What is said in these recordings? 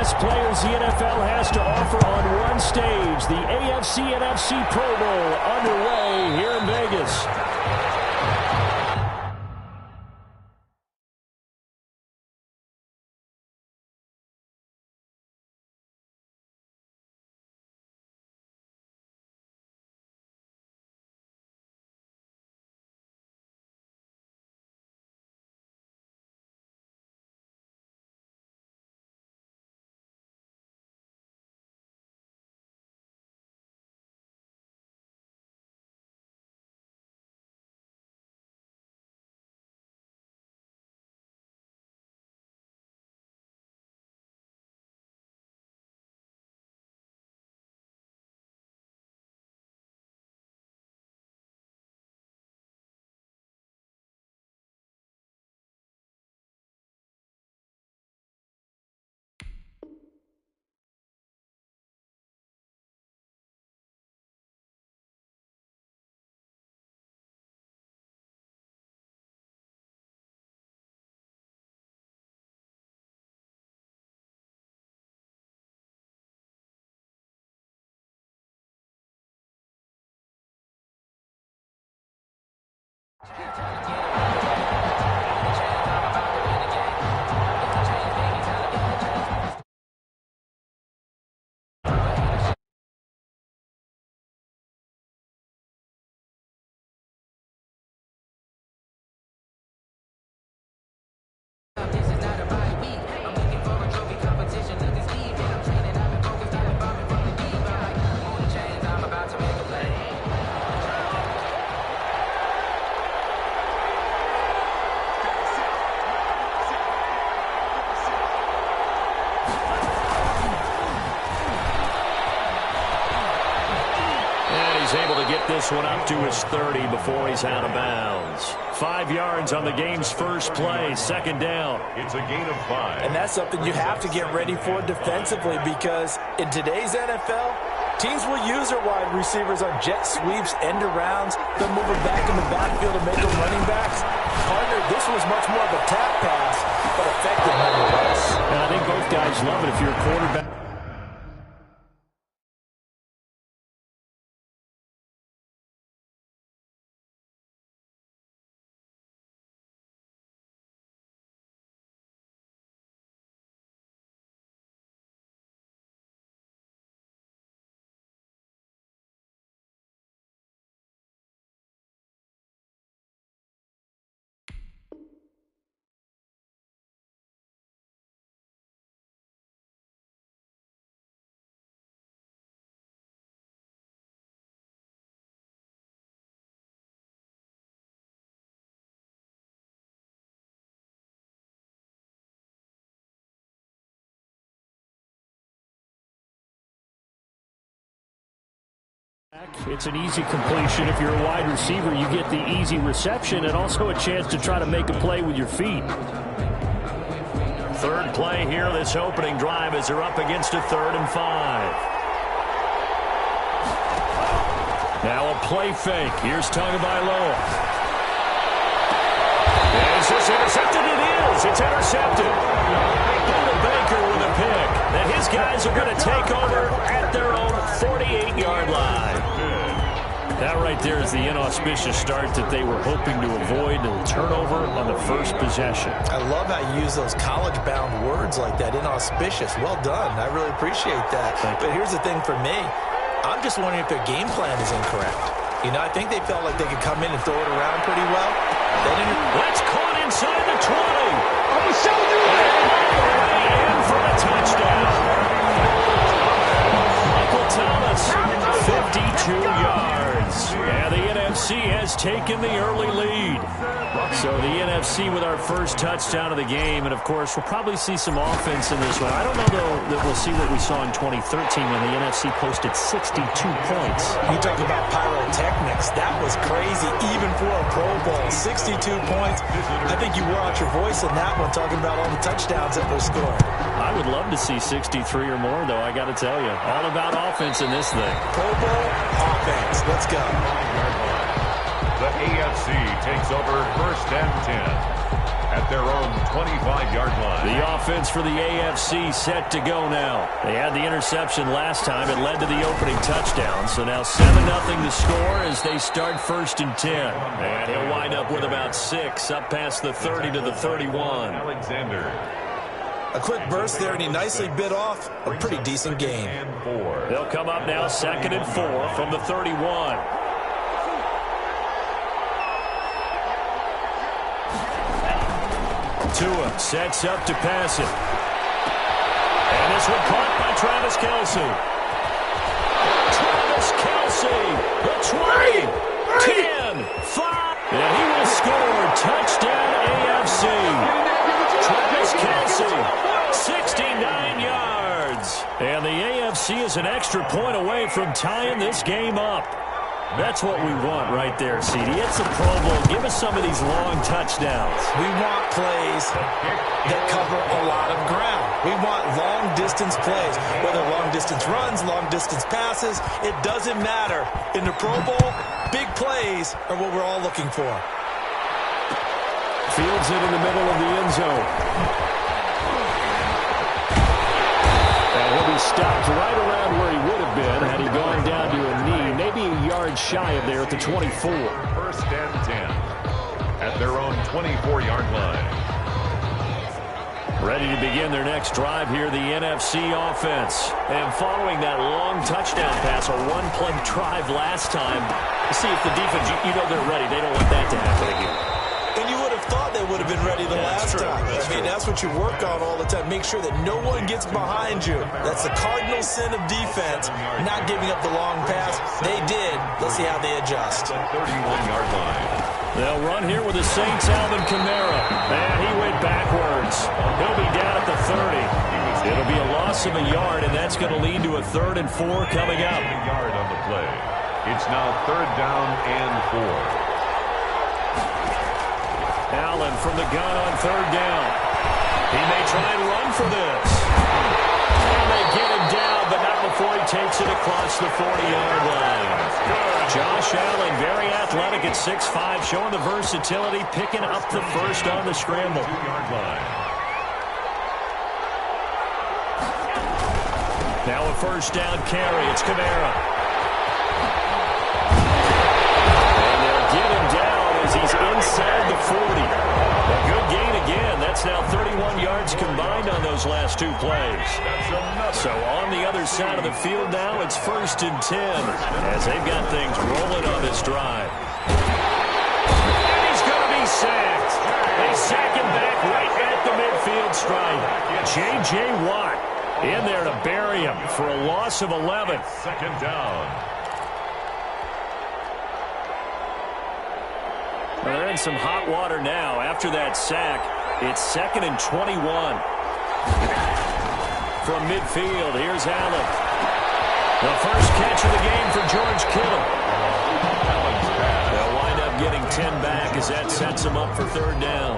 best players the NFL has to offer on one stage. The AFC-NFC Pro Bowl underway here in Vegas. Able to get this one up to his 30 before he's out of bounds. 5 yards on the game's first play, second down. It's a gain of 5. And that's something you have to get ready for defensively, because in today's NFL, teams will use their wide receivers on jet sweeps, end arounds. They'll move them back in the backfield and make them running backs. Partner, this was much more of a tap pass, but effective nonetheless. And I think both guys love it if you're a quarterback. It's an easy completion. If you're a wide receiver, you get the easy reception and also a chance to try to make a play with your feet. Third play here, this opening drive, as they're up against a 3rd and 5. Now a play fake. Here's Tagovailoa. Is this intercepted? It is. It's intercepted. Buda Baker with a pick. And his guys are going to take over at their own 48-yard line. That right there is the inauspicious start that they were hoping to avoid, a turnover on the first possession. I love how you use those college-bound words like that, inauspicious. Well done. I really appreciate that. But here's the thing for me. I'm just wondering if their game plan is incorrect. You know, I think they felt like they could come in and throw it around pretty well. That's caught inside the 20. I'm going to show you. And for a touchdown. Michael Thomas, 52 yards. Yeah, the NFC has taken the early lead. So the NFC with our first touchdown of the game. And, of course, we'll probably see some offense in this one. I don't know, though, that we'll see what we saw in 2013 when the NFC posted 62 points. You talk about pyrotechnics. That was crazy, even for a Pro Bowl. 62 points. I think you wore out your voice in that one, talking about all the touchdowns that were scored. I would love to see 63 or more, though, I got to tell you. All about offense in this thing. Pro Bowl offense. Let's go. The AFC takes over 1st and 10. at their own 25-yard line. The offense for the AFC set to go now. They had the interception last time. It led to the opening touchdown. So now 7-0 to score as they start 1st and 10. And he'll wind up with about 6 up past the 30 to the 31. Alexander. A quick burst there, and he nicely bit off a pretty decent gain. They'll come up now 2nd and 4 from the 31. Tua sets up to pass it. And this one caught by Travis Kelce. Travis Kelce, the 20, 10, 5. And he will score. Touchdown AFC. Travis Kelce, 69 yards. And the AFC is an extra point away from tying this game up. That's what we want right there, CD. It's a Pro Bowl. Give us some of these long touchdowns. We want plays that cover a lot of ground. We want long-distance plays, whether long-distance runs, long-distance passes. It doesn't matter. In the Pro Bowl, big plays are what we're all looking for. Fields it in the middle of the end zone. And he'll be stopped right around where he would have been had he gone down to a knee, maybe a yard shy of there at the 24. 1st and 10 at their own 24-yard line. Ready to begin their next drive here, the NFC offense. And following that long touchdown pass, a one-play drive last time, to see if the defense, you know they're ready. They don't want that to happen again. And you would have thought they would have been ready the last time. I mean, that's what you work on all the time. Make sure that no one gets behind you. That's the cardinal sin of defense, not giving up the long pass. They did. Let's see how they adjust. 31-yard line. They'll run here with the Saints' Alvin Kamara. And he went backwards. He'll be down at the 30. It'll be a loss of a yard, and that's going to lead to a 3rd and 4 coming up. A yard on the play. It's now 3rd down and 4. Allen from the gun on 3rd down. He may try and run for this. And they get him down, but not before he takes it across the 40-yard line. Josh Allen, very athletic at 6'5", showing the versatility, picking up the first on the scramble. 2-yard line. Now a 1st down carry. It's Kamara. And they'll get him down as he's inside the 40. A good gain again. That's now 31 yards combined on those last 2 plays. So on the other side of the field now, it's 1st and 10 as they've got things rolling on this drive. And he's going to be sacked. They sack him back right at the midfield stripe. J.J. Watt in there to bury him for a loss of 11. 2nd down. They're in some hot water now. After that sack, it's 2nd and 21. From midfield, here's Allen. The first catch of the game for George Kittle. They'll wind up getting 10 back as that sets them up for 3rd down.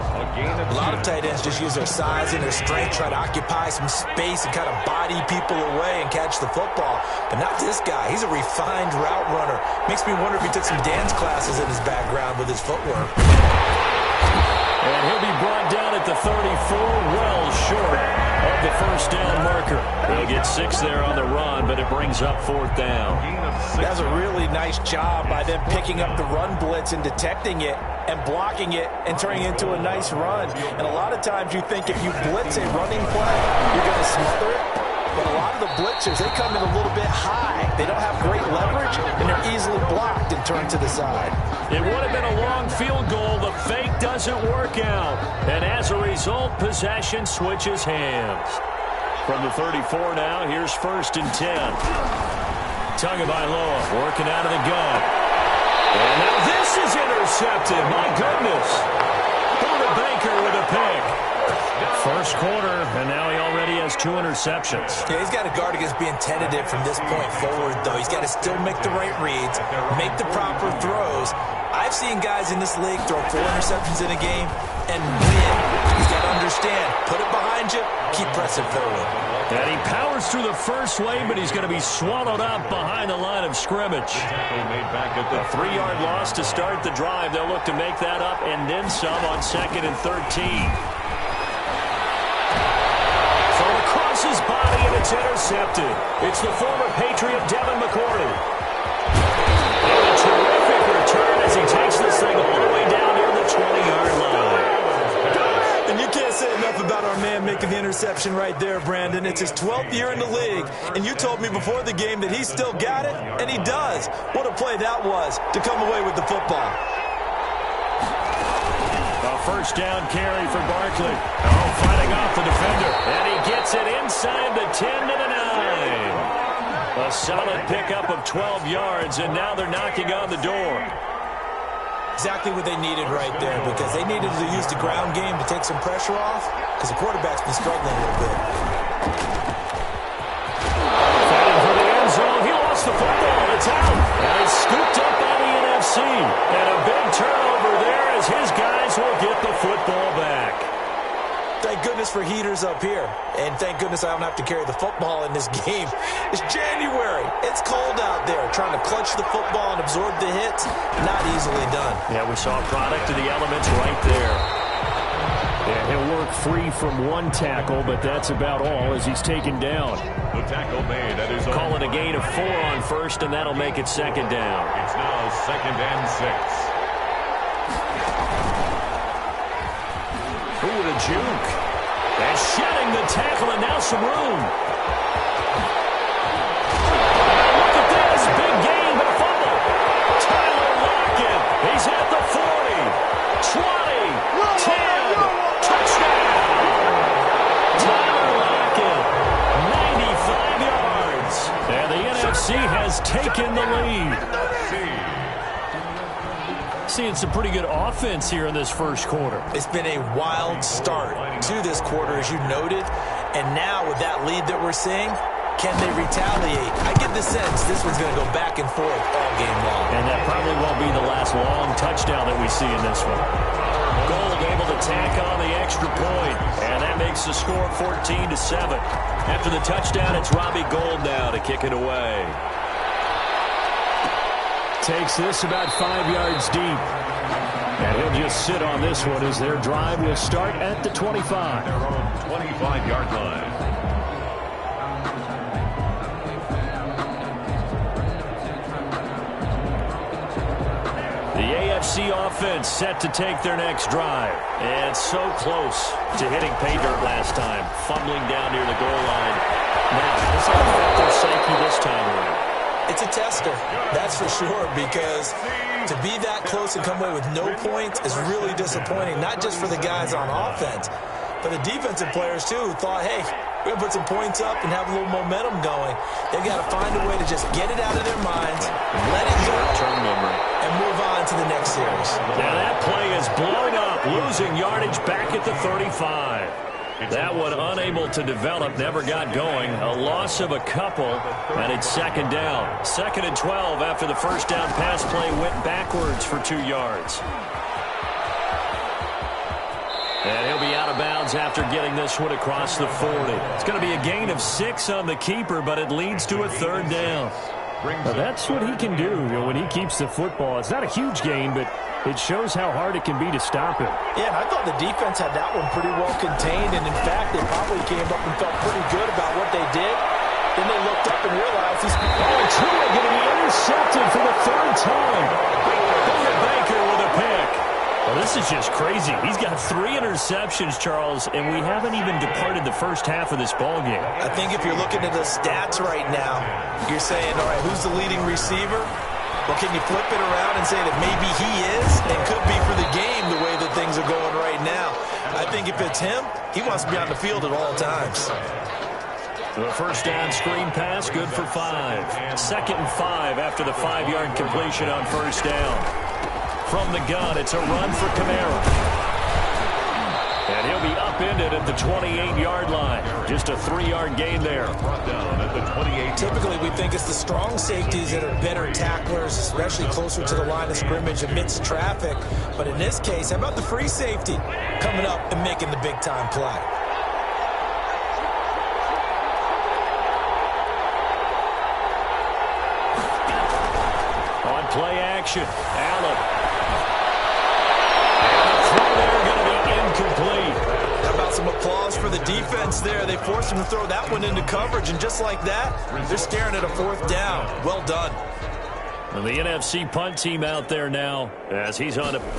A lot of tight ends just use their size and their strength, try to occupy some space and kind of body people away and catch the football. But not this guy. He's a refined route runner. Makes me wonder if he took some dance classes in his background with his footwork. And he'll be brought down at the 34, well short of the 1st down marker. They'll get 6 there on the run, but it brings up 4th down. That was a really nice job by them picking up the run blitz and detecting it and blocking it and turning it into a nice run. And a lot of times you think if you blitz a running play, you're going to smother it. But a lot of the blitzers, they come in a little bit high. They don't have great leverage, and they're easily blocked and turned to the side. It would have been a long field goal. The fake doesn't work out. And as a result, possession switches hands. From the 34 now, here's 1st and 10. Tagovailoa working out of the gun. And now this is intercepted. My goodness. Buda Baker with a pick. First quarter, and now he already has 2 interceptions. Yeah, he's got to guard against being tentative from this point forward, though. He's got to still make the right reads, make the proper throws. I've seen guys in this league throw 4 interceptions in a game and win. You've got to understand, put it behind you, keep pressing forward. And he powers through the first wave, but he's going to be swallowed up behind the line of scrimmage. A 3-yard loss to start the drive. They'll look to make that up and then some on 2nd and 13. Thrown across his body, and it's intercepted. It's the former Patriot Devin McCourty. And a terrific return as he takes this thing all the way down near the 20-yard line. And you can't say enough about our man making the interception right there, Brandon. It's his 12th year in the league, and you told me before the game that he still got it, and he does. What a play that was to come away with the football. A first down carry for Barkley. Oh, fighting off the defender. And he gets it inside the 10 to the 9. A solid pickup of 12 yards, and now they're knocking on the door. Exactly what they needed right there, because they needed to use the ground game to take some pressure off, because the quarterback's been struggling a little bit. Fighting for the end zone. He lost the football. It's out. And it's scooped up by the NFC. And a big turnover there as his guys will get the football back. Thank goodness for heaters up here. And thank goodness I don't have to carry the football in this game. It's January. It's cold out there. Trying to clutch the football and absorb the hits, not easily done. Yeah, we saw a product of the elements right there. Yeah, he'll work free from one tackle, but that's about all as he's taken down. The tackle made at his own. Call it a gain of 4 on first, and that'll make it 2nd down. It's now 2nd and 6. Ooh, the juke. And shedding the tackle, and now some room. Look at this. Big gain, but a fumble. Tyler Lockett. He's at the 40. 20. 10. Touchdown. Tyler Lockett. 95 yards. And the NFC has taken the lead. Seeing some pretty good offense here in this first quarter. It's been a wild start to this quarter, as you noted. And now with that lead that we're seeing, can they retaliate? I get the sense this one's going to go back and forth all game long. And that probably won't be the last long touchdown that we see in this one. Gold able to tack on the extra point. And that makes the score 14-7. After the touchdown, it's Robbie Gould now to kick it away. Takes this about 5 yards deep. And he'll just sit on this one as their drive will start at the 25. Their own 25-yard line. The AFC offense set to take their next drive. And so close to hitting pay dirt last time. Fumbling down near the goal line. Now, does that affect their psyche this time around? It's a tester, that's for sure, because to be that close and come away with no points is really disappointing, not just for the guys on offense, but the defensive players, too, who thought, hey, we're going to put some points up and have a little momentum going. They've got to find a way to just get it out of their minds, let it go, and move on to the next series. Now that play is blown up, losing yardage back at the 35. That one unable to develop, never got going. A loss of a couple, and it's 2nd down. 2nd and 12 after the first down pass play went backwards for 2 yards. And he'll be out of bounds after getting this one across the 40. It's going to be a gain of 6 on the keeper, but it leads to a 3rd down. Well, that's what he can do, when he keeps the football. It's not a huge gain, but it shows how hard it can be to stop him. Yeah, and I thought the defense had that one pretty well contained, and in fact, they probably came up and felt pretty good about what they did. Then they looked up and realized he's Tua going to be intercepted for the 3rd time. Baker with a pick. Well, this is just crazy. He's got 3 interceptions, Charles, and we haven't even departed the first half of this ballgame. I think if you're looking at the stats right now, you're saying, all right, who's the leading receiver? Well, can you flip it around and say that maybe he is and could be for the game the way that things are going right now? I think if it's him, he wants to be on the field at all times. The first down screen pass, good for 5. 2nd and 5 after the 5-yard completion on first down. From the gun, it's a run for Kamara. And he'll be upended, and at the 28-yard line. Just a 3-yard gain there. Brought down at the 28. Typically, we think it's the strong safeties that are better tacklers, especially closer to the line of scrimmage amidst traffic. But in this case, how about the free safety coming up and making the big-time play? On play action, Allen. And the throw there going to be incomplete. How about some applause for the defense there? They forced him to throw that one into coverage, and just like that, they're staring at a 4th down. Well done. And the NFC punt team out there now as he's on a... And look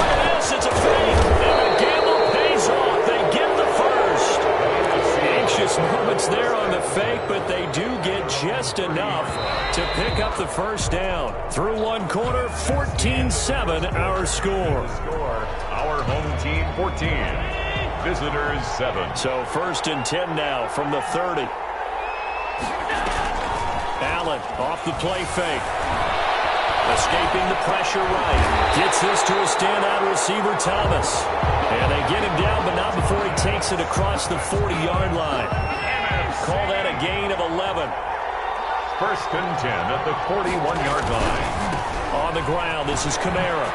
at this, it's a fake. And the gamble pays off. They get the first. Anxious moments there on the fake, but they do get just enough to pick up the first down. Through one quarter, 14-7 our score. Our home team 14. Visitors 7. So 1st and 10 now from the 30. Allen off the play fake. Escaping the pressure right. Gets this to a standout receiver, Thomas. And they get him down, but not before he takes it across the 40-yard line. Call that a gain of 11. 1st and 10 at the 41-yard line. On the ground, this is Kamara.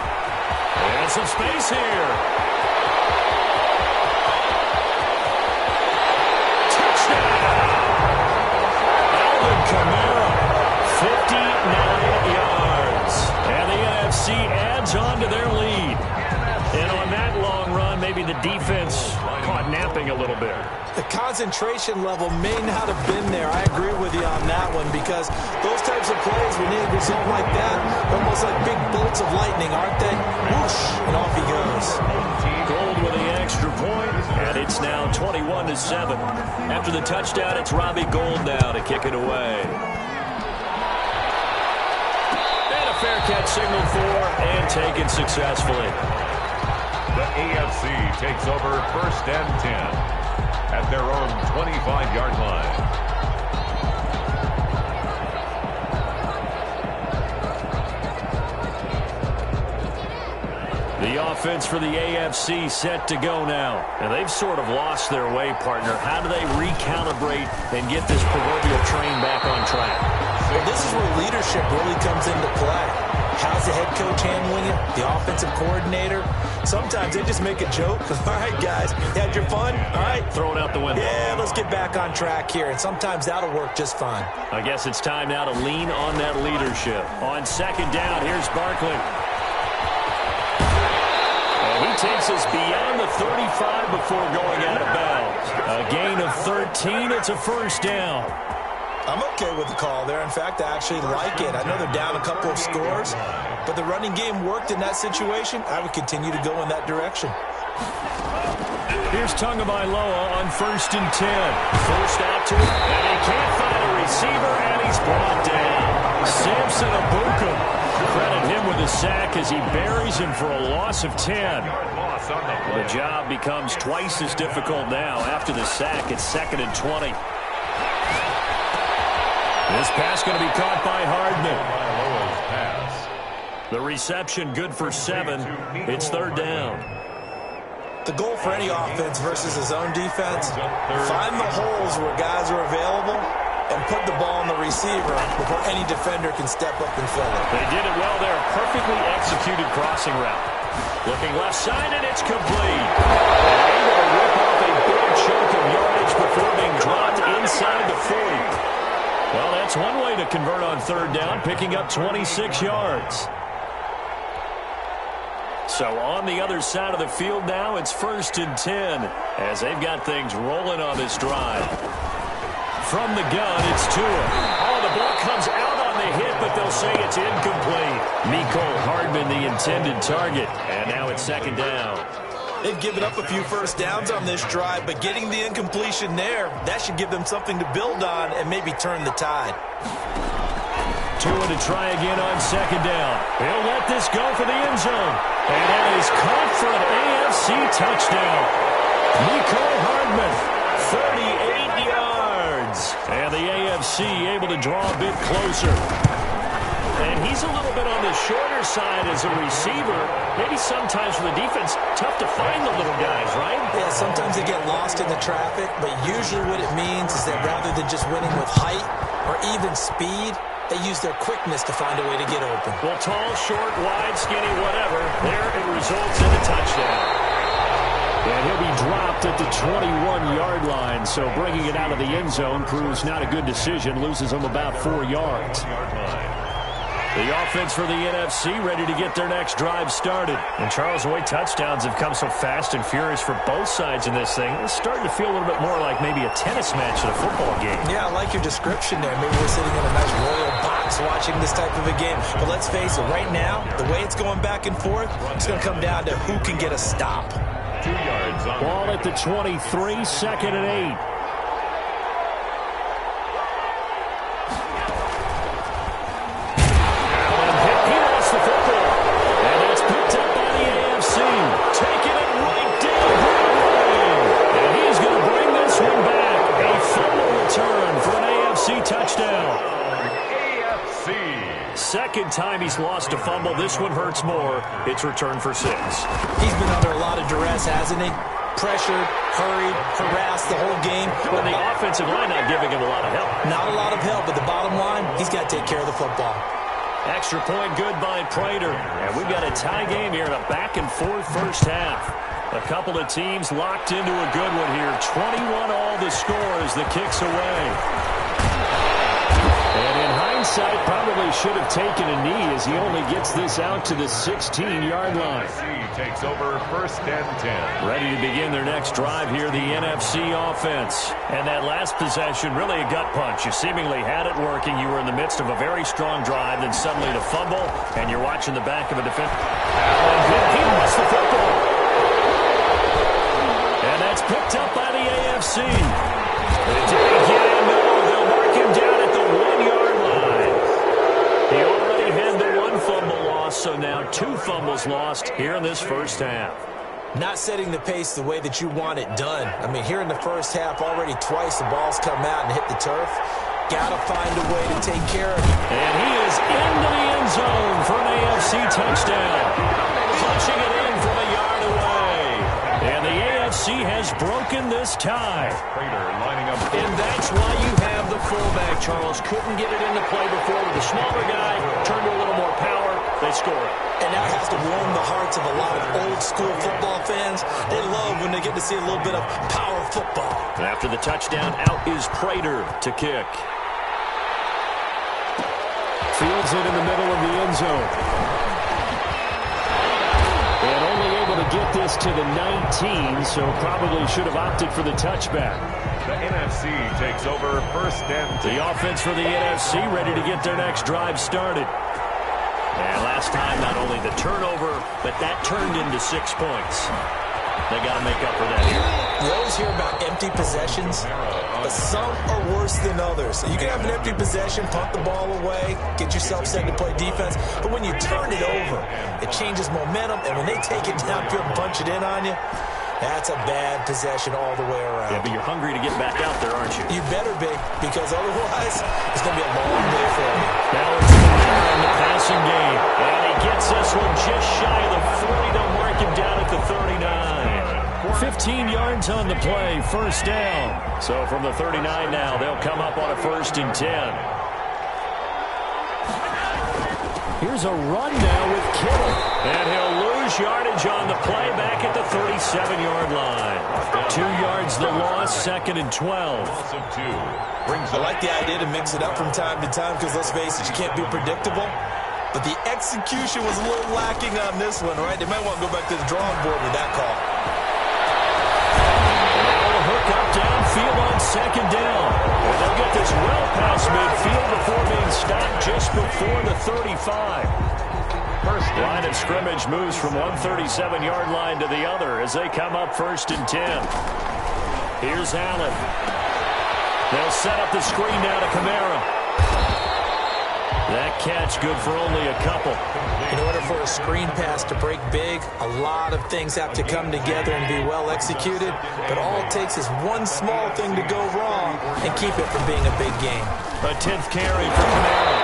And some space here. Touchdown! Alvin Kamara, 59 yards. And the NFC adds on to their lead. And on that long run, maybe the defense caught napping a little bit. The concentration level may not have been there. I agree with you on that one, because those types of plays, when you get something like that, they're almost like big bolts of lightning, aren't they? Whoosh, and off he goes. Gold with the extra point, and it's now 21-7. After the touchdown, it's Robbie Gould now to kick it away. And a fair catch signaled for and taken successfully. The AFC takes over 1st and 10 at their own 25-yard line. The offense for the AFC set to go now. And they've sort of lost their way, partner. How do they recalibrate and get this proverbial train back on track? Well, this is where leadership really comes into play. How's the head coach handling it? The offensive coordinator? Sometimes they just make a joke. All right, guys, you had your fun? All right. Throw it out the window. Yeah, let's get back on track here. And sometimes that'll work just fine. I guess it's time now to lean on that leadership. On 2nd down, here's Barkley. And he takes us beyond the 35 before going out of bounds. A gain of 13. It's a 1st down. I'm okay with the call there. In fact, I actually like it. I know they're down a couple of scores, but the running game worked in that situation. I would continue to go in that direction. Here's Tagovailoa on 1st and 10. Forced out to him, and he can't find a receiver, and he's brought down. Samson Abuka. Credit him with a sack as he buries him for a loss of 10. The job becomes twice as difficult now. After the sack, it's 2nd and 20. This pass going to be caught by Hardman. The reception good for 7. It's 3rd down. The goal for any offense versus his own defense, find the holes where guys are available and put the ball on the receiver before any defender can step up and fill it. They did it well there. Perfectly executed crossing route. Looking left side, and it's complete. And able to rip off a big chunk of yardage before being dropped inside the 40. Well, that's one way to convert on 3rd down, picking up 26 yards. So on the other side of the field now, it's 1st and 10 as they've got things rolling on this drive. From the gun, it's Tua. Oh, the ball comes out on the hit, but they'll say it's incomplete. Mecole Hardman, the intended target, and now it's 2nd down. They've given up a few first downs on this drive, but getting the incompletion there, that should give them something to build on and maybe turn the tide. Tua to try again on 2nd down. He'll let this go for the end zone. And that is caught for an AFC touchdown. Mecole Hardman, 38 yards. And the AFC able to draw a bit closer. And he's a little bit on the shorter side as a receiver. Maybe sometimes for the defense, tough to find the little guys, right? Yeah, sometimes they get lost in the traffic, but usually what it means is that rather than just winning with height or even speed, they use their quickness to find a way to get open. Well, tall, short, wide, skinny, whatever. There it results in a touchdown. And he'll be dropped at the 21-yard line, so bringing it out of the end zone proves not a good decision, loses him about 4 yards. The offense for the NFC ready to get their next drive started. And Charles, the way touchdowns have come so fast and furious for both sides in this thing, it's starting to feel a little bit more like maybe a tennis match at a football game. Yeah, I like your description there. Maybe we're sitting in a nice royal box watching this type of a game. But let's face it, right now, the way it's going back and forth, it's going to come down to who can get a stop. 2 yards on Ball at the 23, 2nd and 8. Second time he's lost a fumble. This one hurts more. It's returned for 6. He's been under a lot of duress, hasn't he? Pressured, hurried, harassed the whole game. Well, the offensive line not giving him a lot of help. Not a lot of help, but the bottom line, he's got to take care of the football. Extra point good by Prater. And we've got a tie game here in a back-and-forth first half. A couple of teams locked into a good one here. 21 all the score as the kick's away. And in hindsight, probably should have taken a knee as he only gets this out to the 16-yard line. Takes over 1st and 10. Ready to begin their next drive here, the NFC offense. And that last possession, really a gut punch. You seemingly had it working. You were in the midst of a very strong drive, then suddenly to fumble, and you're watching the back of a defender. He lost the football. And that's picked up by the AFC. Did he get in? No, they'll mark him down at the 1-yard line. He already had the 1 fumble loss, so now 2 fumbles lost here in this first half. Not setting the pace the way that you want it done. I mean, here in the first half, already twice the ball's come out and hit the turf. Got to find a way to take care of it. And he is into the end zone for an AFC touchdown. Punching it in from a yard away. And the AFC has broken this tie. Prater lining up. And that's why you have the fullback, Charles. Couldn't get it into play before with a smaller guy. Turned to a little more power. They score it. And that has to warm the hearts of a lot of old-school football fans. They love when they get to see a little bit of power football. And after the touchdown, out is Prater to kick. Fields it in the middle of the end zone. And only able to get this to the 19, so probably should have opted for the touchback. The NFC takes over 1st and 10. The offense for the NFC ready to get their next drive started. And last time, not only the turnover, but that turned into 6 points. They got to make up for that here. You always hear about empty possessions, but some are worse than others. So you can have an empty possession, punt the ball away, get yourself set to play defense, but when you turn it over, it changes momentum, and when they take it downfield and punch it in on you, that's a bad possession all the way around. Yeah, but you're hungry to get back out there, aren't you? You better be, because otherwise, it's going to be a long day for you. Now it's in the passing game, and he gets this one just shy of the 40. They'll mark him down at the 39. 15 yards on the play, first down. So from the 39 now, they'll come up on a 1st and 10. Here's a run now with Kittle. And he'll lose yardage on the play back at the 37-yard line. 2 yards the loss, 2nd and 12. I like the idea to mix it up from time to time because, let's face it, you can't be predictable. But the execution was a little lacking on this one, right? They might want to go back to the drawing board with that call. Hook up downfield on 2nd down. And they'll get this well past midfield before being stopped just before the 35. First line of scrimmage moves from one 37-yard line to the other as they come up 1st and 10. Here's Allen. They'll set up the screen now to Kamara. That catch good for only a couple. In order for a screen pass to break big, a lot of things have to come together and be well executed. But all it takes is one small thing to go wrong and keep it from being a big game. A 10th carry for Kamara.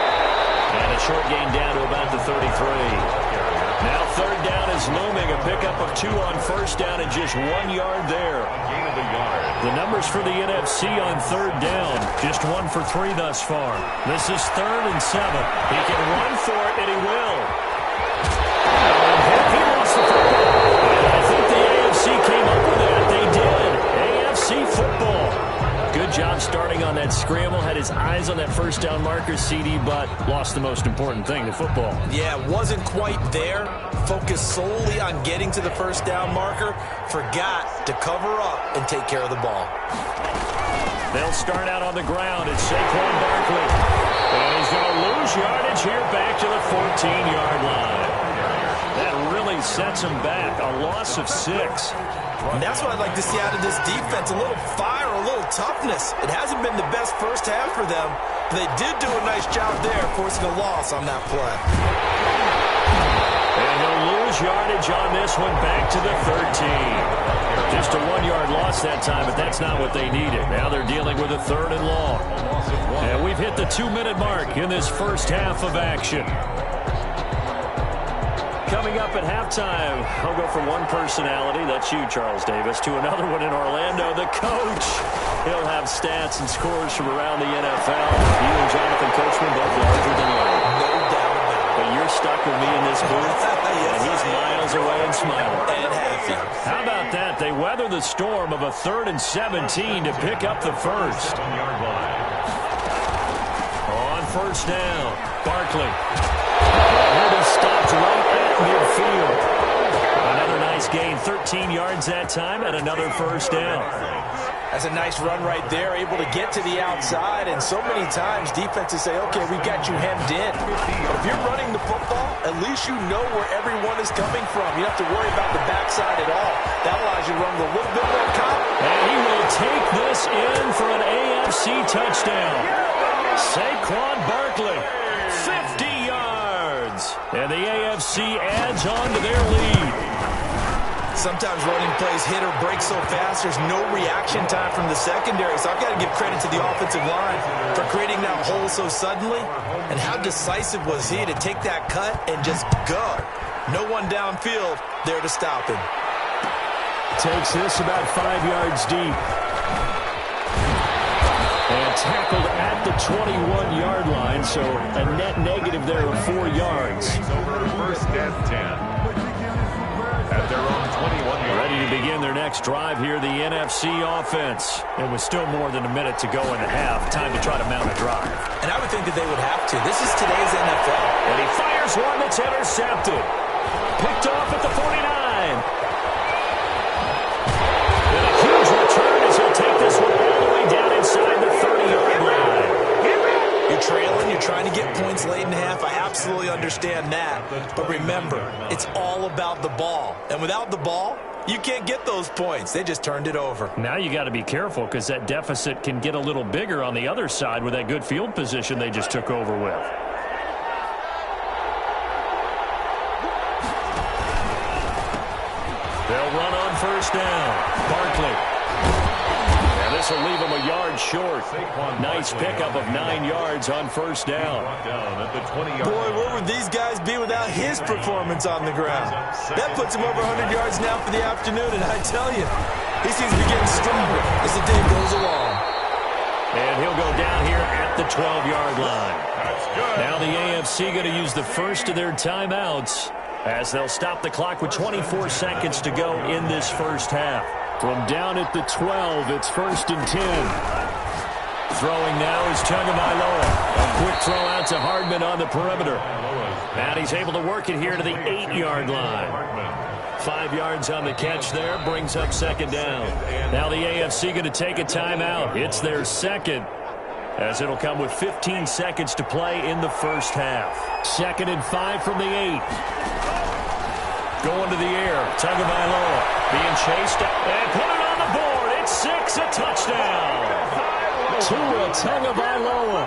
And a short gain down to about the 33. Now 3rd down as is looming. A pickup of 2 on first down and just 1 yard there. Gain of a yard. The numbers for the NFC on third down. Just 1 for 3 thus far. This is 3rd and 7. He can run for it, and he will. He lost the football. And I think the AFC came up with that. They did. AFC football. Good job starting on that scramble. Had his eyes on that first down marker, CD, but lost the most important thing, the football. Yeah, wasn't quite there. Focused solely on getting to the first down marker. Forgot to cover up and take care of the ball. They'll start out on the ground. It's Saquon Barkley. And he's going to lose yardage here back to the 14-yard line. That really sets him back. A loss of 6. And that's what I'd like to see out of this defense. A little fire, a little toughness. It hasn't been the best first half for them. But they did do a nice job there, forcing a loss on that play. And they'll lose yardage on this one back to the 13. Just a 1-yard loss that time, but that's not what they needed. Now they're dealing with a 3rd and long. And we've hit the 2-minute mark in this first half of action. Coming up at halftime, I'll go from one personality, that's you, Charles Davis, to another one in Orlando, the coach. He'll have stats and scores from around the NFL. You and Jonathan Coachman both larger than life. No doubt about it. But you're stuck with me in this booth, and he's miles away and smiling. And happy. How about that? They weather the storm of a 3rd and 17 to pick up the first. On first down, Barkley. And he stopped right at midfield. Another nice gain, 13 yards that time, and another first down. That's a nice run right there, able to get to the outside, and so many times defenses say, okay, we've got you hemmed in. But if you're running the football, at least you know where everyone is coming from. You don't have to worry about the backside at all. That allows you to run with a little bit more confidence. And he will take this in for an AFC touchdown. Saquon Barkley, 50 yards. And the AFC adds on to their lead. Sometimes running plays hit or break so fast, there's no reaction time from the secondary. So I've got to give credit to the offensive line for creating that hole so suddenly. And how decisive was he to take that cut and just go? No one downfield there to stop him. Takes this about 5 yards deep. And tackled at the 21-yard line, so a net negative there of 4 yards. First and 10. At their own 21-yard. Ready to begin their next drive here, the NFC offense. And with still more than a minute to go in the half, time to try to mount a drive. And I would think that they would have to. This is today's NFL. And he fires one that's intercepted. Picked off at the 49. And a huge return as he'll take this one all the way down inside the 30-yard line. You're trailing, you're trying to get points late in half. I absolutely understand that. But remember, it's all about the ball. And without the ball, you can't get those points. They just turned it over. Now you got to be careful because that deficit can get a little bigger on the other side with that good field position they just took over with. They'll run on first down. Barkley. And this will leave him a yard short. Nice pickup of 9 yards on first down. Boy, where would these guys be without his performance on the ground? That puts him over 100 yards now for the afternoon, and I tell you, he seems to be getting stronger as the day goes along. And he'll go down here at the 12-yard line. Now the AFC going to use the first of their timeouts as they'll stop the clock with 24 seconds to go in this first half. From down at the 12, it's 1st and 10. Throwing now is Tagovailoa. A quick throw out to Hardman on the perimeter. And he's able to work it here to the 8-yard line. 5 yards on the catch there, brings up second down. Now the AFC going to take a timeout. It's their second, as it'll come with 15 seconds to play in the first half. 2nd and 5 from the 8. Going to the air, Tagovailoa being chased and put it on the board. It's 6, a touchdown. Tua Tagovailoa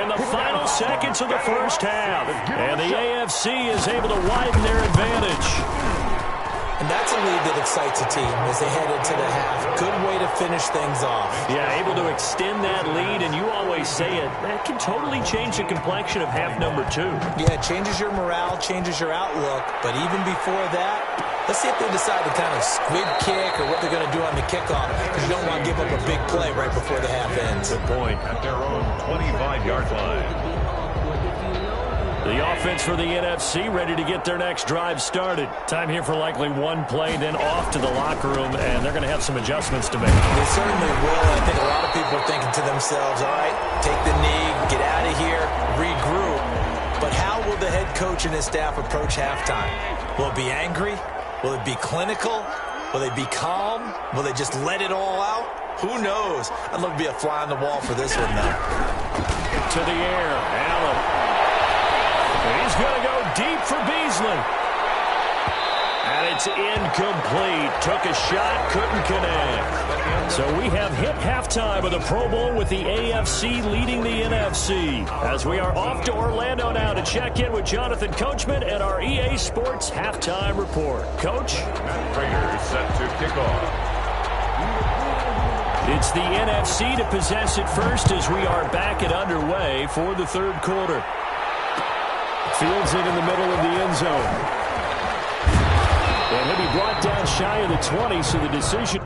in the final seconds of the first half. And the AFC is able to widen their advantage. And that's a lead that excites a team as they head into the half. Good way to finish things off. Yeah, able to extend that lead, and you always say it, that can totally change the complexion of half number 2. Yeah, it changes your morale, changes your outlook. But even before that, let's see if they decide to kind of squib kick or what they're going to do on the kickoff, because you don't want to give up a big play right before the half ends. Good point. At their own 25-yard line. The offense for the NFC ready to get their next drive started. Time here for likely one play, then off to the locker room, and they're going to have some adjustments to make. They certainly will. I think a lot of people are thinking to themselves, all right, take the knee, get out of here, regroup. But how will the head coach and his staff approach halftime? Will it be angry? Will it be clinical? Will they be calm? Will they just let it all out? Who knows? I'd love to be a fly on the wall for this one, though. To the air, Allen. He's going to go deep for Beasley. And it's incomplete. Took a shot, couldn't connect. So we have hit halftime of the Pro Bowl with the AFC leading the NFC. As we are off to Orlando now to check in with Jonathan Coachman and our EA Sports halftime report. Coach? Matt Prater set to kick off. It's the NFC to possess it first as we are back and underway for the third quarter. Fields it in the middle of the end zone. And he'll be brought down shy of the 20, so the decision...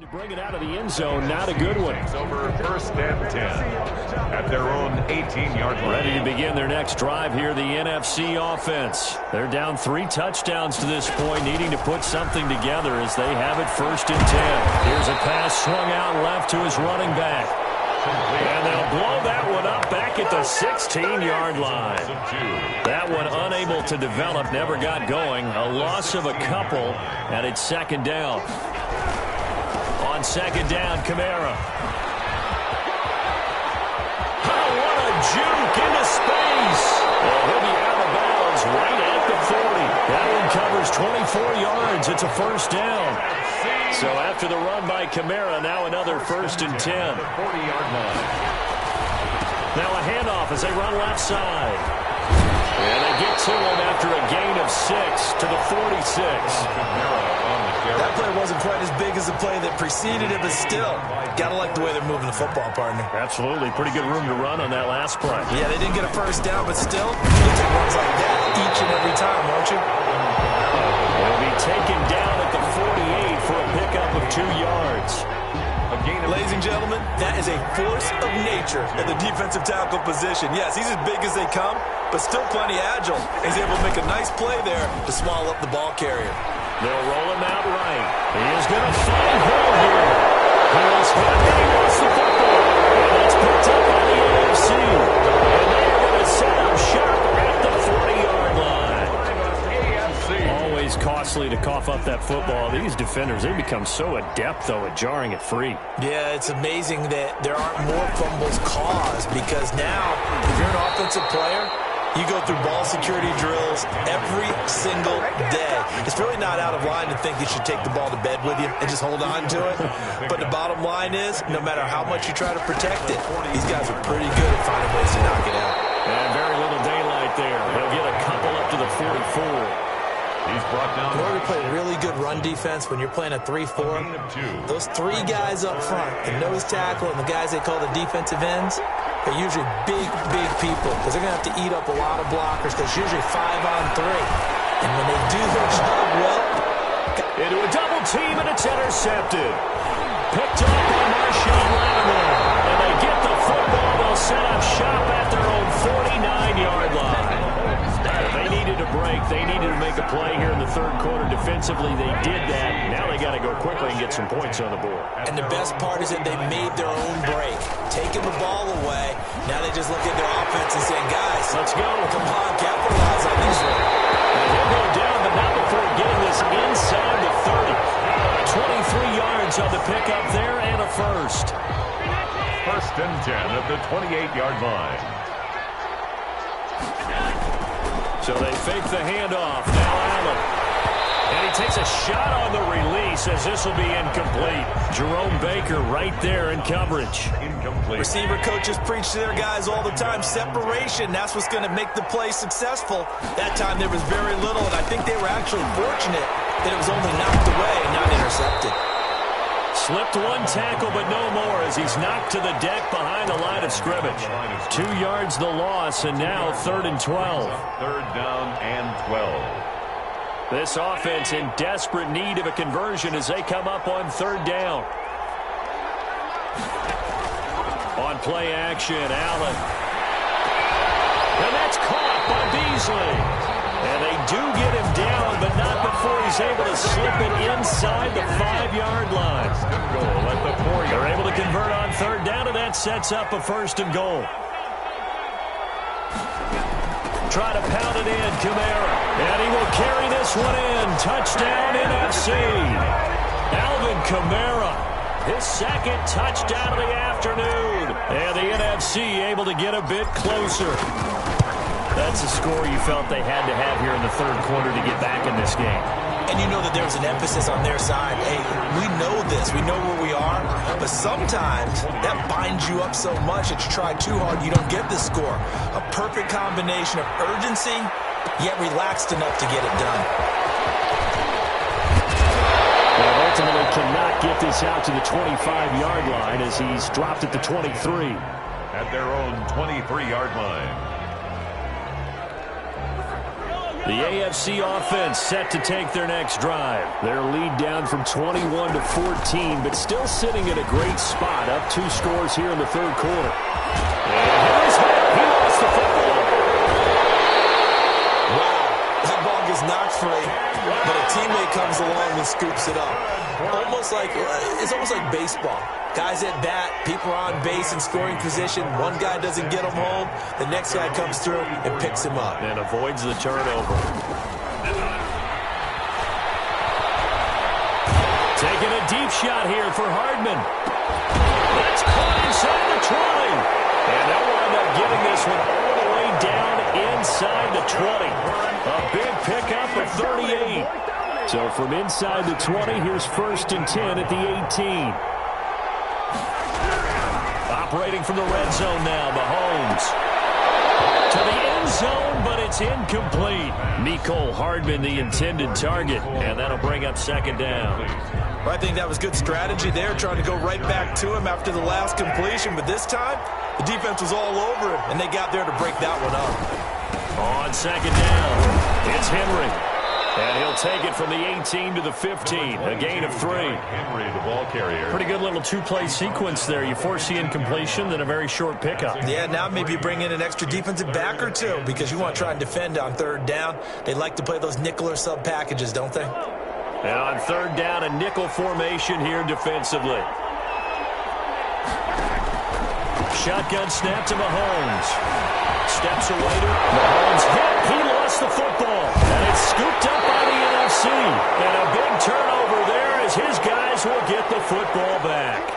To bring it out of the end zone, not a good one. It's over first and 10 at their own 18-yard line. Ready to begin their next drive here, the NFC offense. They're down 3 touchdowns to this point, needing to put something together as they have it first and 10. Here's a pass swung out left to his running back. And they'll blow that one up back at the 16-yard line. That one unable to develop, never got going. A loss of a couple, and it's second down. On second down, Kamara. Oh, what a juke into space. Oh, he'll be out of bounds right at the 40. That one covers 24 yards. It's a first down. So after the run by Kamara, now another first and 10. 40-yard line. Now a handoff as they run left side. And they get to him after a gain of 6 to the 46. That play wasn't quite as big as the play that preceded it, but still, got to like the way they're moving the football, partner. Absolutely. Pretty good room to run on that last play. Yeah, they didn't get a first down, but still, you'll take runs like that each and every time, won't you? They'll be taken down at the 48 for a pickup of 2 yards. Ladies and gentlemen, that is a force of nature at the defensive tackle position. Yes, he's as big as they come, but still plenty agile. He's able to make a nice play there to swallow up the ball carrier. They'll roll him out right. He is going to find Hill here. Hill's hit, and he wants the football. And it's picked up by the AFC. And they are going to set up shop at the 40-yard line. always costly to cough up that football. These defenders, they become so adept, though, at jarring it free. Yeah, it's amazing that there aren't more fumbles caused because now, if you're an offensive player, you go through ball security drills every single day. It's really not out of line to think you should take the ball to bed with you and just hold on to it. But the bottom line is, no matter how much you try to protect it, these guys are pretty good at finding ways to knock it out. And very little daylight there. He'll get a couple up to the 44. He's brought down. In order to play really good run defense when you're playing a 3-4, those three guys up front, the nose tackle and the guys they call the defensive ends, they're usually big people because they're going to have to eat up a lot of blockers because usually 5-on-3. And when they do their job well... Into a double team, and it's intercepted. Picked up by Marshawn Lattimore. And they get the football. They'll set up shop at their own 49-yard line. They needed a break. They needed to make a play here in the third quarter. Defensively, they did that. Now they got to go quickly and get some points on the board. And the best part is that they made their own break. Taking the ball away. Now they just look at their offense and say, guys, let's go. Come on, capitalize on this one. And he'll go down, but not before getting this inside the 30. 23 yards on the pickup there and a first. First and 10 at the 28-yard line. So they fake the handoff. Now Allen. And he takes a shot on the release as this will be incomplete. Jerome Baker right there in coverage. Incomplete. Receiver coaches preach to their guys all the time. Separation, that's what's going to make the play successful. That time there was very little, and I think they were actually fortunate that it was only knocked away and not intercepted. Slipped one tackle, but no more as he's knocked to the deck behind the line of scrimmage. 2 yards the loss, and now 3rd and 12. Third down and 12. This offense in desperate need of a conversion as they come up on 3rd down. On play action, Allen. And that's caught by Beasley. And they do get him down, but not before he's able to slip it inside the 5-yard line. They're able to convert on 3rd down, and that sets up a 1st and goal. Try to pound it in, Kamara. And he will carry this one in. Touchdown, NFC. Alvin Kamara, his 2nd touchdown of the afternoon. And the NFC able to get a bit closer. That's a score you felt they had to have here in the 3rd quarter to get back in this game. And you know that there's an emphasis on their side. Hey, we know this. We know where we are. But sometimes that binds you up so much that you try too hard, you don't get the score. A perfect combination of urgency, yet relaxed enough to get it done. And ultimately cannot get this out to the 25-yard line as he's dropped at the 23. At their own 23-yard line. The AFC offense set to take their next drive. Their lead down from 21 to 14, but still sitting at a great spot. Up 2 scores here in the 3rd quarter. And here's Hill. He lost the football. Wow, that ball gets knocked free, but a teammate comes along and scoops it up. It's almost like baseball. Guys at bat, people are on base in scoring position. One guy doesn't get him home. The next guy comes through and picks him up. And avoids the turnover. Taking a deep shot here for Hardman. That's caught inside the 20. And they'll wind up getting this one all the way down inside the 20. A big pickup of 38. So from inside the 20, here's 1st and 10 at the 18. Operating from the red zone now, Mahomes. To the end zone, but it's incomplete. Mecole Hardman, the intended target, and that'll bring up 2nd down. Well, I think that was good strategy there, trying to go right back to him after the last completion. But this time, the defense was all over him, and they got there to break that one up. On 2nd down, it's Henry. And he'll take it from the 18 to the 15, a gain of 3. Henry, the ball carrier. Pretty good little 2-play sequence there. You force the incompletion, then a very short pickup. Yeah, now maybe bring in an extra defensive back or 2 because you want to try and defend on 3rd down. They like to play those nickel or sub packages, don't they? And on 3rd down, a nickel formation here defensively. Shotgun snap to Mahomes. Steps away to Mahomes hit. He lost the football. And it's scooped up by the NFC. football back.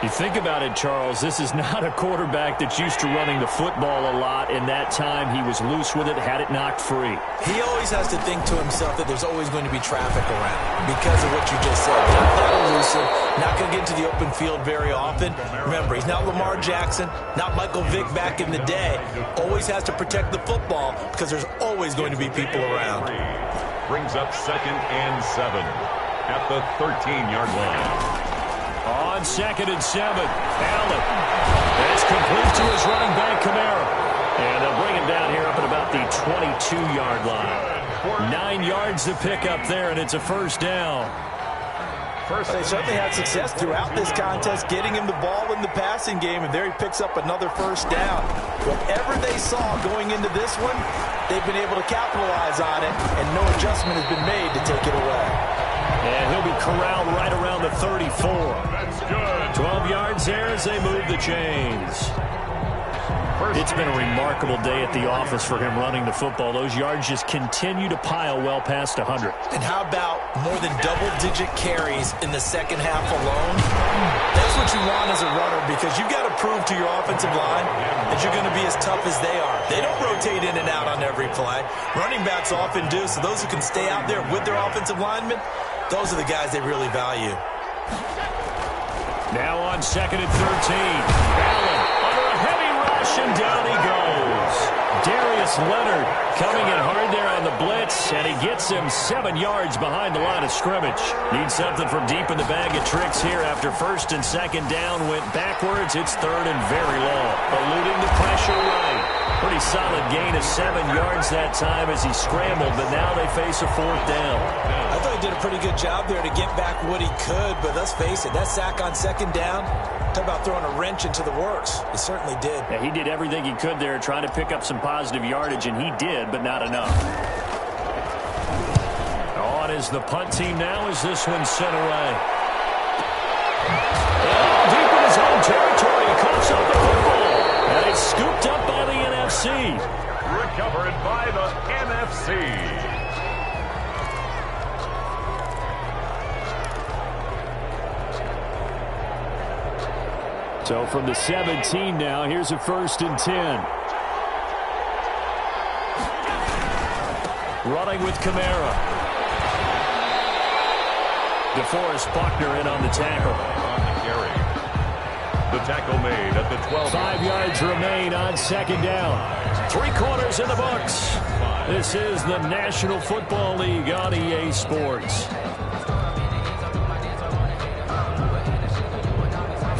You think about it, Charles, this is not a quarterback that's used to running the football a lot. In that time, he was loose with it, had it knocked free. He always has to think to himself that there's always going to be traffic around because of what you just said. Not that elusive, not going to get into the open field very often. Remember, he's not Lamar Jackson, not Michael Vick back in the day. Always has to protect the football because there's always going to be people around. Brings up 2nd and 7 at the 13-yard line. On 2nd and 7, Allen. That's complete to his running back, Kamara. And they'll bring him down here up at about the 22-yard line. 9 yards to pick up there, and it's a first down. They certainly had success throughout this contest, getting him the ball in the passing game, and there he picks up another first down. Whatever they saw going into this one, they've been able to capitalize on it, and no adjustment has been made to take it away. And he'll be corralled right around the 34. 12 yards there as they move the chains. It's been a remarkable day at the office for him running the football. Those yards just continue to pile well past 100. And how about more than double-digit carries in the second half alone? That's what you want as a runner because you've got to prove to your offensive line that you're going to be as tough as they are. They don't rotate in and out on every play. Running backs often do, so those who can stay out there with their offensive linemen, those are the guys they really value. Now on 2nd and 13. Allen under a heavy rush, and down he goes. Darius Leonard coming in hard there on the blitz, and he gets him 7 yards behind the line of scrimmage. Needs something from deep in the bag of tricks here after 1st and 2nd down. Went backwards. It's 3rd and very long. Eluding the pressure right. Pretty solid gain of 7 yards that time as he scrambled, but now they face a 4th down. I thought he did a pretty good job there to get back what he could, but let's face it, that sack on 2nd down, talk about throwing a wrench into the works. He certainly did. Yeah, he did everything he could there trying to pick up some positive yardage, and he did, but not enough. On is the punt team now as this one's sent away. And deep in his own territory, he coughs up the football. And it's scooped up by the NFC. Recovered by the NFC. So from the 17 now, here's a 1st and 10. Running with Kamara. DeForest Buckner in on the tackle. On the carry. The tackle made at the 12. 5 yards remain on 2nd down. 3 quarters in the books. This is the National Football League on EA Sports.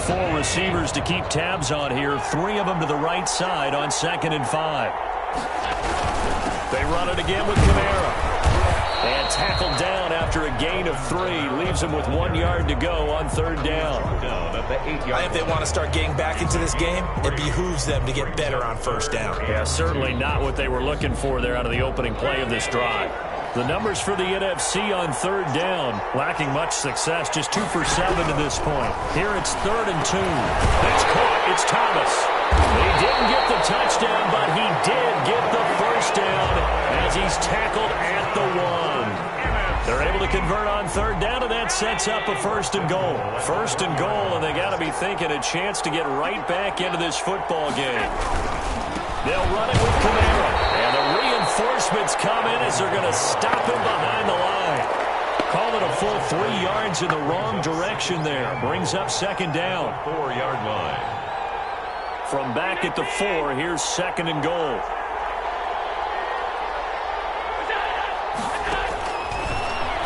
4 receivers to keep tabs on here. 3 of them to the right side on 2nd and 5. They run it again with Kamara. And tackled down after a gain of 3. Leaves him with 1 yard to go on 3rd down. I think they want to start getting back into this game. It behooves them to get better on 1st down. Yeah, certainly not what they were looking for there out of the opening play of this drive. The numbers for the NFC on 3rd down, lacking much success, just 2 for 7 to this point. Here it's 3rd and 2. That's caught. It's Thomas. He didn't get the touchdown, but he did get the first down as he's tackled at the 1. They're able to convert on 3rd down, and that sets up a 1st and goal. 1st and goal, and they got to be thinking a chance to get right back into this football game. They'll run it with Kamara, and the reinforcements come in as they're going to stop him behind the line. Call it a full 3 yards in the wrong direction there. Brings up 2nd down. 4-yard line. From back at the 4, here's 2nd and goal.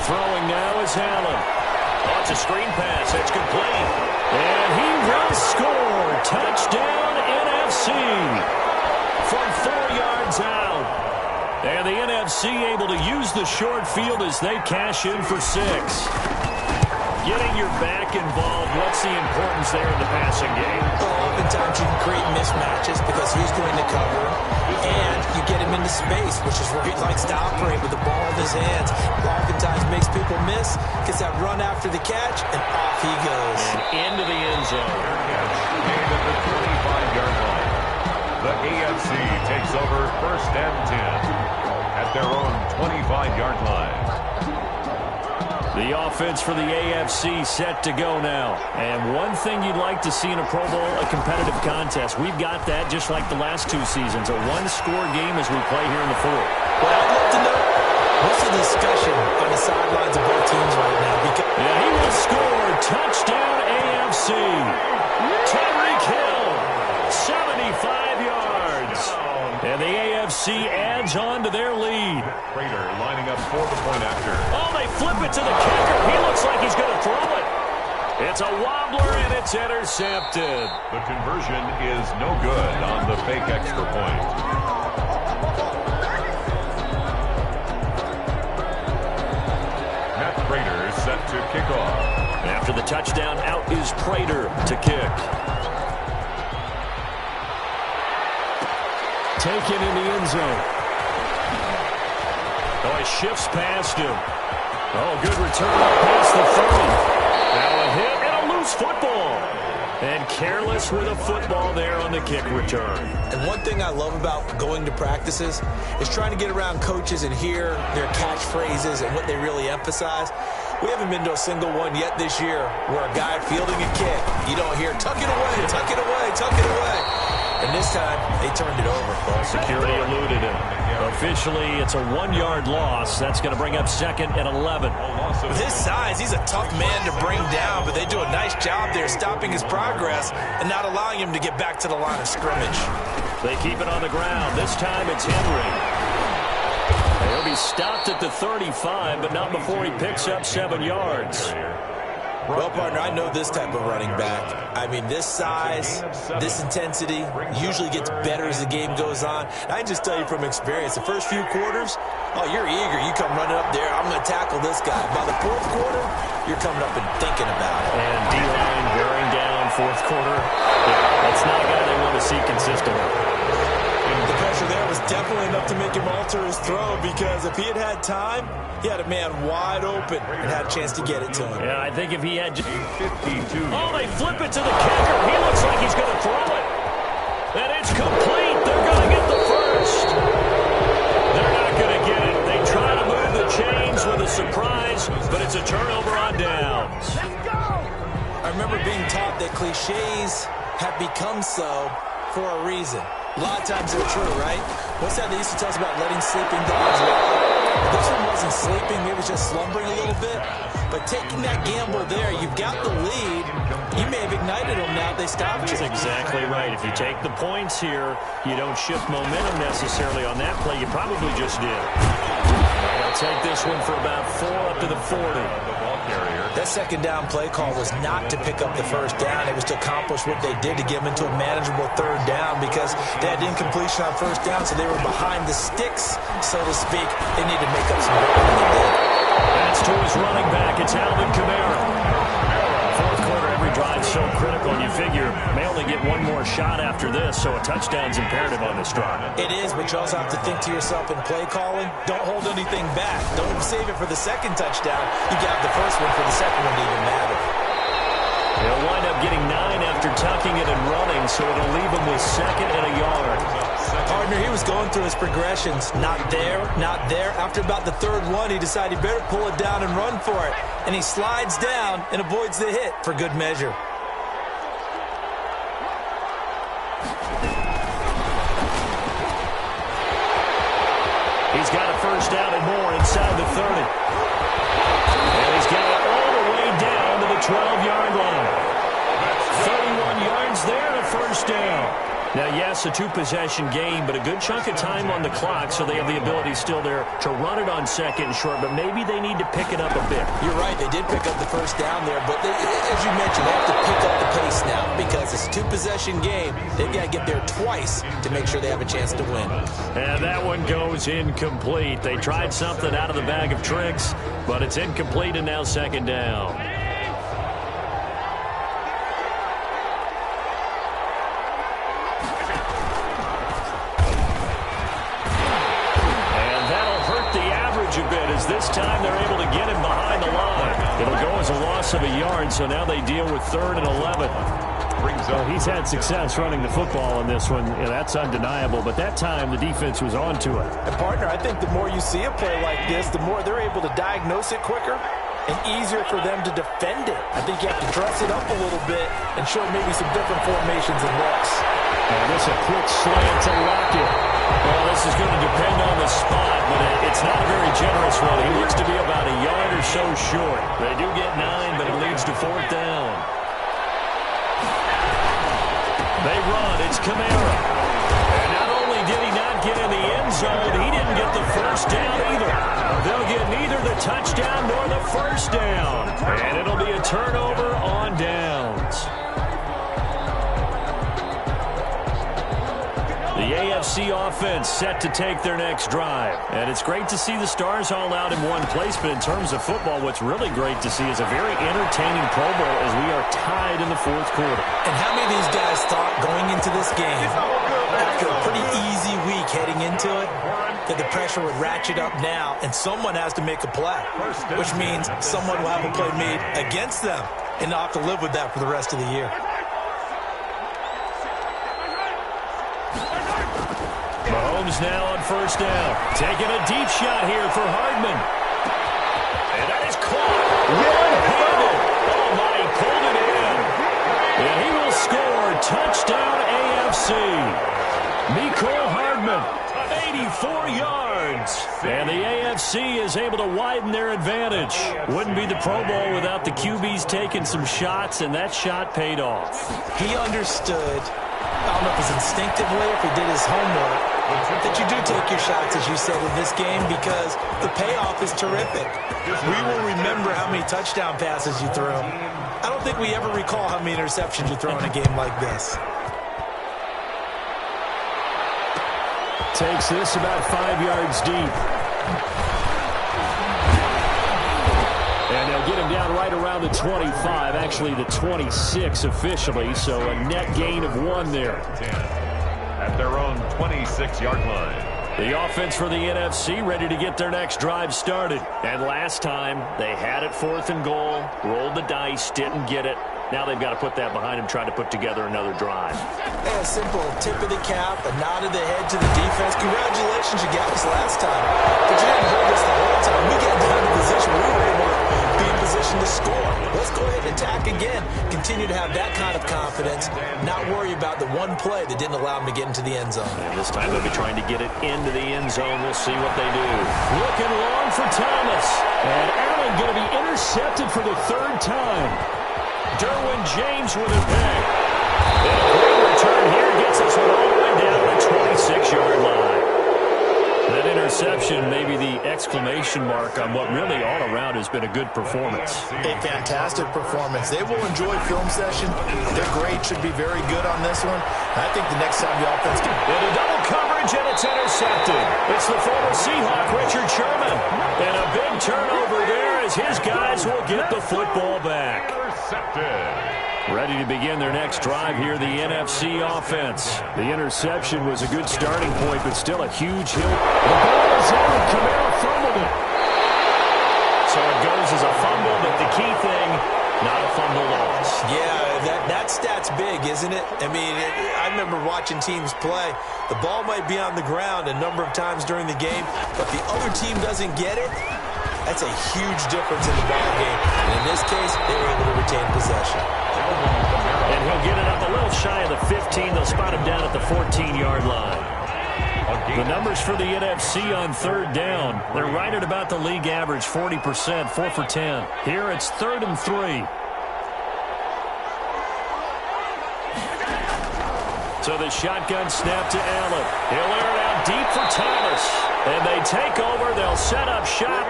Throwing now is Allen. Oh, it's a screen pass. It's complete. And he will score. Touchdown, NFC. From 4 yards out. And the NFC able to use the short field as they cash in for 6. Getting your back involved, what's the importance there in the passing game? Well, oftentimes you can create mismatches because he's going to cover, and you get him into space, which is where he likes to operate with the ball in his hands. Oftentimes makes people miss, gets that run after the catch, and off he goes. And into the end zone. Made at the 25-yard line. The AFC takes over 1st and 10 at their own 25-yard line. The offense for the AFC set to go now. And one thing you'd like to see in a Pro Bowl, a competitive contest. We've got that just like the last two seasons. A one-score game as we play here in the fourth. Well, I'd love to know what's the discussion on the sidelines of both teams right now. Because yeah, he will score. Touchdown AFC. Tyreek Hill, 75 yards. And the AFC adds on to their lead. Prater lining up for the point after. Oh, they flip it to the kicker. He looks like he's going to throw it. It's a wobbler, and it's intercepted. The conversion is no good on the fake extra point. Matt Prater set to kick off. After the touchdown, out is Prater to kick. Taken in the end zone. Oh, he shifts past him. Oh, good return past the 30. Now a hit and a loose football. And careless with a football there on the kick return. And one thing I love about going to practices is trying to get around coaches and hear their catchphrases and what they really emphasize. We haven't been to a single one yet this year where a guy fielding a kick, you don't hear, tuck it away, tuck it away, tuck it away. And this time, they turned it over. Well, security eluded him. Officially, it's a 1-yard loss. That's going to bring up 2nd and 11. With his size, he's a tough man to bring down, but they do a nice job there stopping his progress and not allowing him to get back to the line of scrimmage. They keep it on the ground. This time it's Henry. He'll be stopped at the 35, but not before he picks up 7 yards. Well, partner, I know this type of running back. I mean, this size, this intensity usually gets better as the game goes on. And I just tell you from experience, the first few quarters, oh, you're eager. You come running up there, I'm going to tackle this guy. By the fourth quarter, you're coming up and thinking about it. And D-line wearing down fourth quarter. Yeah, that's not a guy they want to see consistently. The pressure there was definitely enough to make him alter his throw, because if he had had time, he had a man wide open and had a chance to get it to him. Yeah, I think if he had... 52. Oh, they flip it to the kicker. He looks like he's going to throw it. And it's complete. They're going to get the first. They're not going to get it. They try to move the chains with a surprise, but it's a turnover on downs. I remember being taught that cliches have become so for a reason. A lot of times they're true, right? What's that they used to tell us about letting sleeping dogs lie? This one wasn't sleeping, maybe it was just slumbering a little bit. But taking that gamble there, you've got the lead. You may have ignited them now. They stopped you. That's exactly right. If you take the points here, you don't shift momentum necessarily on that play. You probably just did. They'll take this one for about 4 up to the 40. That second down play call was not to pick up the first down. It was to accomplish what they did to get them into a manageable third down, because they had incompletion on first down, so they were behind the sticks, so to speak. They needed to make up some ground, and they did. That's to his running back. It's Alvin Kamara. Fourth quarter, every drive so critical. You figure may only get one more shot after this, so a touchdown's imperative on this drive. It is, but you also have to think to yourself in play calling, don't hold anything back. Don't save it for the second touchdown. You got the first one for the second one to even matter. They'll wind up getting 9 after tucking it and running, so it'll leave them with 2nd and a yard. Partner, he was going through his progressions. Not there, not there. After about the third one, he decided he better pull it down and run for it. And he slides down and avoids the hit for good measure. He's got a first down and more inside the 30. And he's got it all the way down to the 12-yard line. 31 yards there and a first down. Now, yes, a 2-possession game, but a good chunk of time on the clock, so they have the ability still there to run it on 2nd and short, but maybe they need to pick it up a bit. You're right, they did pick up the first down there, but as you mentioned, they have to pick up the pace now, because it's a 2-possession game. They've got to get there twice to make sure they have a chance to win. And that one goes incomplete. They tried something out of the bag of tricks, but it's incomplete, and now 2nd down. This time they're able to get him behind the line. It'll go as a loss of a yard, so now they deal with 3rd and 11. Well, he's had success running the football in this one. Yeah, that's undeniable, but that time the defense was on to it. And, partner, I think the more you see a play like this, the more they're able to diagnose it quicker and easier for them to defend it. I think you have to dress it up a little bit and show maybe some different formations and looks. And this a quick slant to Lockett. Well, this is going to depend on the spot, but it's not a very generous one. He looks to be about a yard or so short. They do get 9, but it leads to 4th down. They run. It's Kamara. And not only did he not get in the end zone, he didn't get the first down either. They'll get neither the touchdown nor the first down. And it'll be a turnover on downs. The AFC offense set to take their next drive. And it's great to see the stars all out in one place, but in terms of football, what's really great to see is a very entertaining Pro Bowl as we are tied in the 4th quarter. And how many of these guys thought going into this game, after a pretty easy week heading into it, that the pressure would ratchet up now and someone has to make a play, which means someone will have a play made against them and not have to live with that for the rest of the year. Mahomes now on 1st down. Taking a deep shot here for Hardman. And that is caught. One-handed. Oh, my, he pulled it in. And he will score. Touchdown AFC. Mecole Hardman, 84 yards. And the AFC is able to widen their advantage. Wouldn't be the Pro Bowl without the QBs taking some shots, and that shot paid off. He understood, I don't know if it's instinctively, if he did his homework, that you do take your shots, as you said, in this game because the payoff is terrific. We will remember how many touchdown passes you throw. I don't think we ever recall how many interceptions you throw in a game like this. Takes this about 5 yards deep. And they'll get him down right around the 25, actually the 26 officially, so a net gain of 1 there. At their own 26-yard line. The offense for the NFC ready to get their next drive started. And last time, they had it 4th and goal, rolled the dice, didn't get it. Now they've got to put that behind them, try to put together another drive. And a simple tip of the cap, a nod of the head to the defense. Congratulations, you got us last time. But you didn't hold us the whole time. We got down to the position we were able to be in position to score. Let's go ahead and attack again. Continue to have that kind of confidence. Not worry about the one play that didn't allow them to get into the end zone. And this time they'll be trying to get it into the end zone. We'll see what they do. Looking long for Thomas. And Allen going to be intercepted for the 3rd time. Derwin James with a pick. And a great return here gets us all the way down to the 26-yard line. That interception may be the exclamation mark on what really all around has been a good performance. A fantastic performance. They will enjoy film session. Their grade should be very good on this one. I think the next time the offense can... And a double coverage, and it's intercepted. It's the former Seahawk, Richard Sherman. And a big turnover there as his guys will get the football back. Ready to begin their next drive here, the NFC offense. The interception was a good starting point, but still a huge hit. The ball is in, and Kamara fumbled it. So it goes as a fumble, but the key thing, not a fumble loss. Yeah, that stat's big, isn't it? I mean, I remember watching teams play. The ball might be on the ground a number of times during the game, but the other team doesn't get it. That's a huge difference in the ball game. And in this case, they were able to retain possession. And he'll get it up a little shy of the 15. They'll spot him down at the 14-yard line. The numbers for the NFC on 3rd down, they're right at about the league average, 40%, 4 for 10. Here it's 3rd and 3. So the shotgun snap to Allen. He'll air it out deep for Thomas. And they take over. They'll set up shop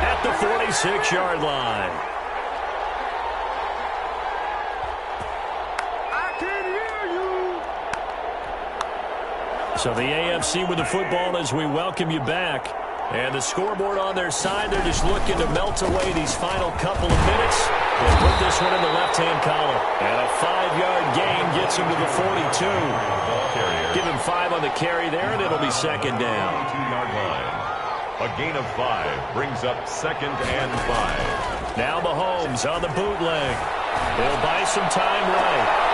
at the 46-yard line. So the AFC with the football as we welcome you back. And the scoreboard on their side, they're just looking to melt away these final couple of minutes. They'll put this one in the left-hand column. And a 5-yard gain gets him to the 42. Give him 5 on the carry there, and it'll be 2nd down. 2-yard line. A gain of 5 brings up 2nd and 5. Now Mahomes on the bootleg. He'll buy some time right.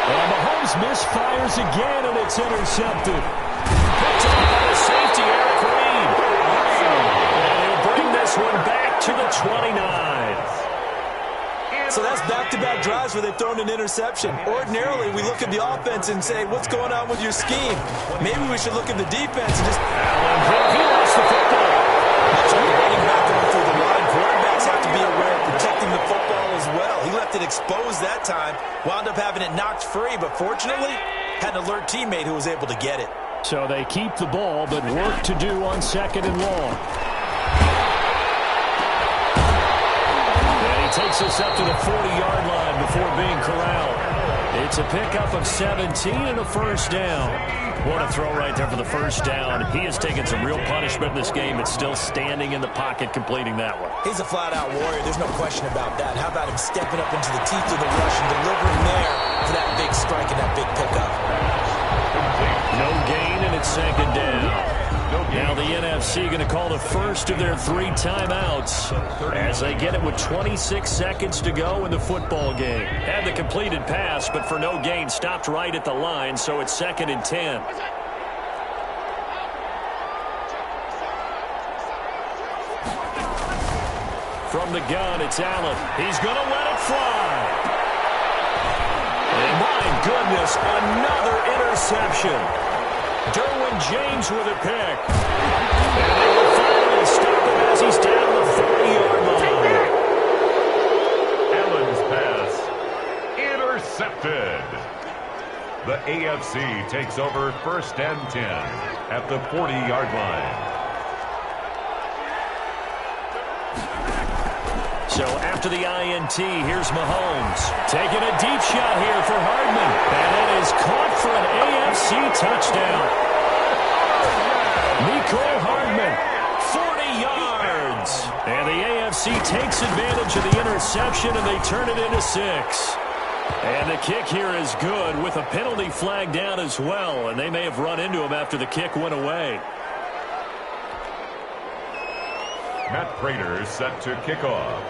And Mahomes misfires again, and it's intercepted. Picked off by the safety, Eric Reed. And he'll bring this one back to the 29. So that's back-to-back drives where they've thrown an interception. Ordinarily, we look at the offense and say, what's going on with your scheme? Maybe we should look at the defense and just... He lost the football. Much like the running back going through the line, quarterbacks have to be aware of protecting the football as well. He left it exposed that time, wound up having it knocked free, but fortunately, had an alert teammate who was able to get it. So they keep the ball, but work to do on 2nd and long. Takes us up to the 40-yard line before being corralled. It's a pickup of 17 and a first down. What a throw right there for the first down. He has taken some real punishment in this game, but still standing in the pocket completing that one. He's a flat-out warrior. There's no question about that. How about him stepping up into the teeth of the rush and delivering there for that big strike and that big pickup? No gain, and it's 2nd down. Now the NFC going to call the first of their 3 timeouts as they get it with 26 seconds to go in the football game. Had the completed pass, but for no gain, stopped right at the line, so it's 2nd and 10. From the gun, it's Allen. He's going to let it fly. And my goodness, another interception. Derwin James with a pick. And they will finally stop him as he's down the 40-yard line. Allen's pass intercepted. The AFC takes over 1st and 10 at the 40-yard line. So after the INT, here's Mahomes. Taking a deep shot here for Hardman. And it is caught for an AFC touchdown. Mecole Hardman, 40 yards. And the AFC takes advantage of the interception, and they turn it into 6. And the kick here is good with a penalty flag down as well. And they may have run into him after the kick went away. Matt Prater set to kick off.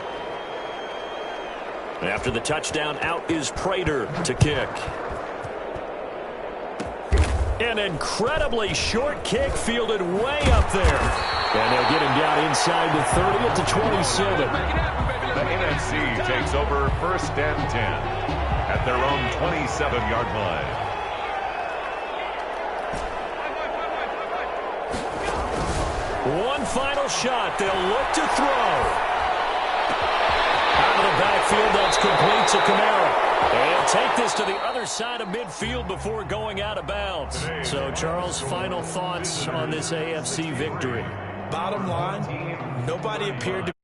After the touchdown, out is Prater to kick. An incredibly short kick fielded way up there. And they'll get him down inside the 30 at the 27. The NFC takes over 1st and 10 at their own 27-yard line. One final shot. They'll look to throw. Out of the backfield, that's complete to Kamara. And take this to the other side of midfield before going out of bounds. So, Charles, final thoughts on this AFC victory? Bottom line, nobody appeared to